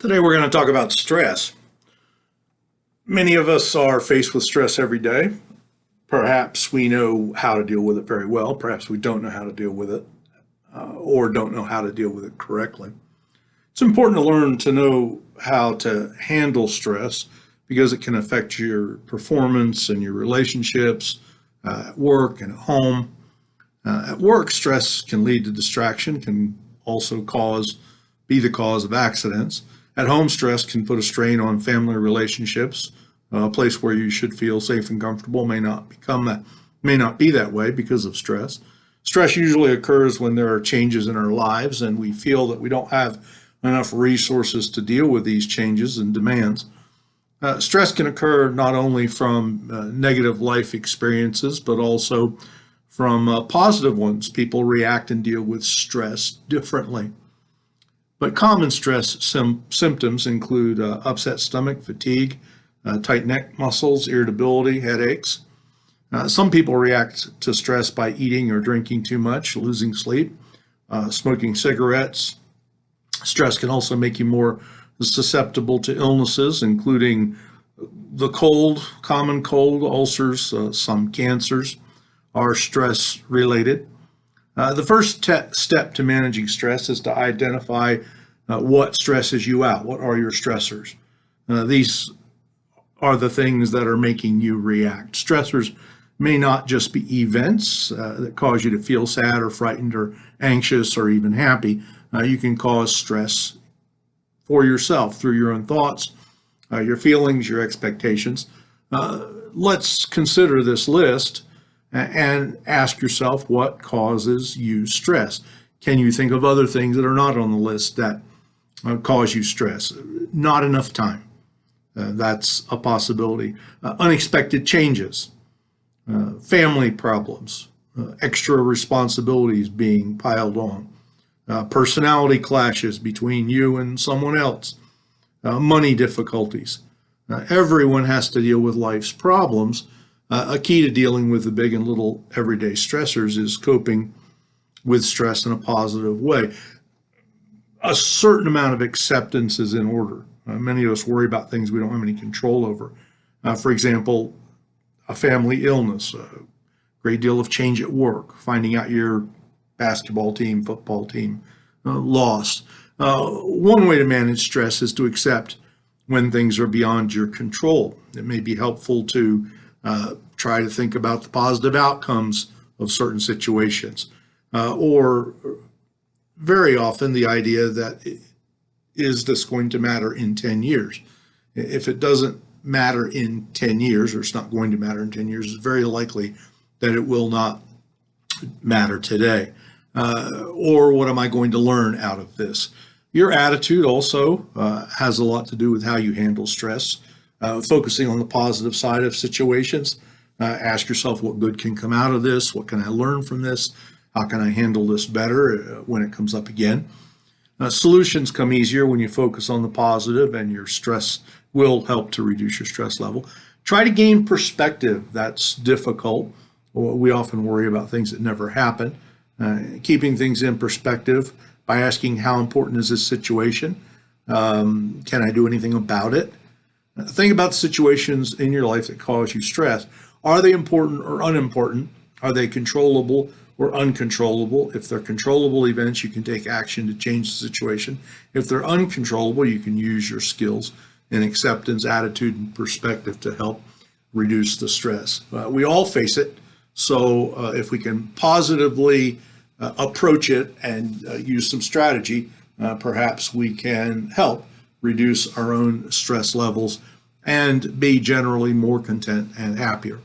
Today we're going to talk about stress. Many of us are faced with stress every day. Perhaps we know how to deal with it very well. Perhaps we don't know how to deal with it or don't know how to deal with it correctly. It's important to learn to know how to handle stress because it can affect your performance and your relationships at work and at home. At work, stress can lead to distraction, can also be the cause of accidents. At home, stress can put a strain on family relationships. A place where you should feel safe and comfortable may not be that way because of stress. Stress usually occurs when there are changes in our lives and we feel that we don't have enough resources to deal with these changes and demands. Stress can occur not only from negative life experiences, but also from positive ones. People react and deal with stress differently. But common stress symptoms include upset stomach, fatigue, tight neck muscles, irritability, headaches. Some people react to stress by eating or drinking too much, losing sleep, smoking cigarettes. Stress can also make you more susceptible to illnesses, including the cold, common cold, ulcers, some cancers are stress related. The first step to managing stress is to identify what stresses you out. What are your stressors? These are the things that are making you react. Stressors may not just be events that cause you to feel sad or frightened or anxious or even happy. You can cause stress for yourself through your own thoughts, your feelings, your expectations. Let's consider this list and ask yourself what causes you stress. Can you think of other things that are not on the list that cause you stress? Not enough time. That's a possibility. Unexpected changes, family problems, extra responsibilities being piled on, personality clashes between you and someone else, money difficulties. Everyone has to deal with life's problems. A key to dealing with the big and little everyday stressors is coping with stress in a positive way. A certain amount of acceptance is in order. Many of us worry about things we don't have any control over. For example, a family illness, a great deal of change at work, finding out your basketball team, football team lost. One way to manage stress is to accept when things are beyond your control. It may be helpful to try to think about the positive outcomes of certain situations, or very often the idea that is this going to matter in 10 years? If it doesn't matter in 10 years, or it's not going to matter in 10 years, it's very likely that it will not matter today. Or what am I going to learn out of this? Your attitude also has a lot to do with how you handle stress. Focusing on the positive side of situations. Ask yourself what good can come out of this? What can I learn from this? How can I handle this better when it comes up again? Solutions come easier when you focus on the positive, and your stress will help to reduce your stress level. Try to gain perspective. That's difficult. We often worry about things that never happen. Keeping things in perspective by asking, how important is this situation? Can I do anything about it? Think about the situations in your life that cause you stress. Are they important or unimportant? Are they controllable or uncontrollable? If they're controllable events, you can take action to change the situation. If they're uncontrollable, you can use your skills in acceptance, attitude, and perspective to help reduce the stress. We all face it, so if we can positively approach it and use some strategy, perhaps we can help reduce our own stress levels and be generally more content and happier.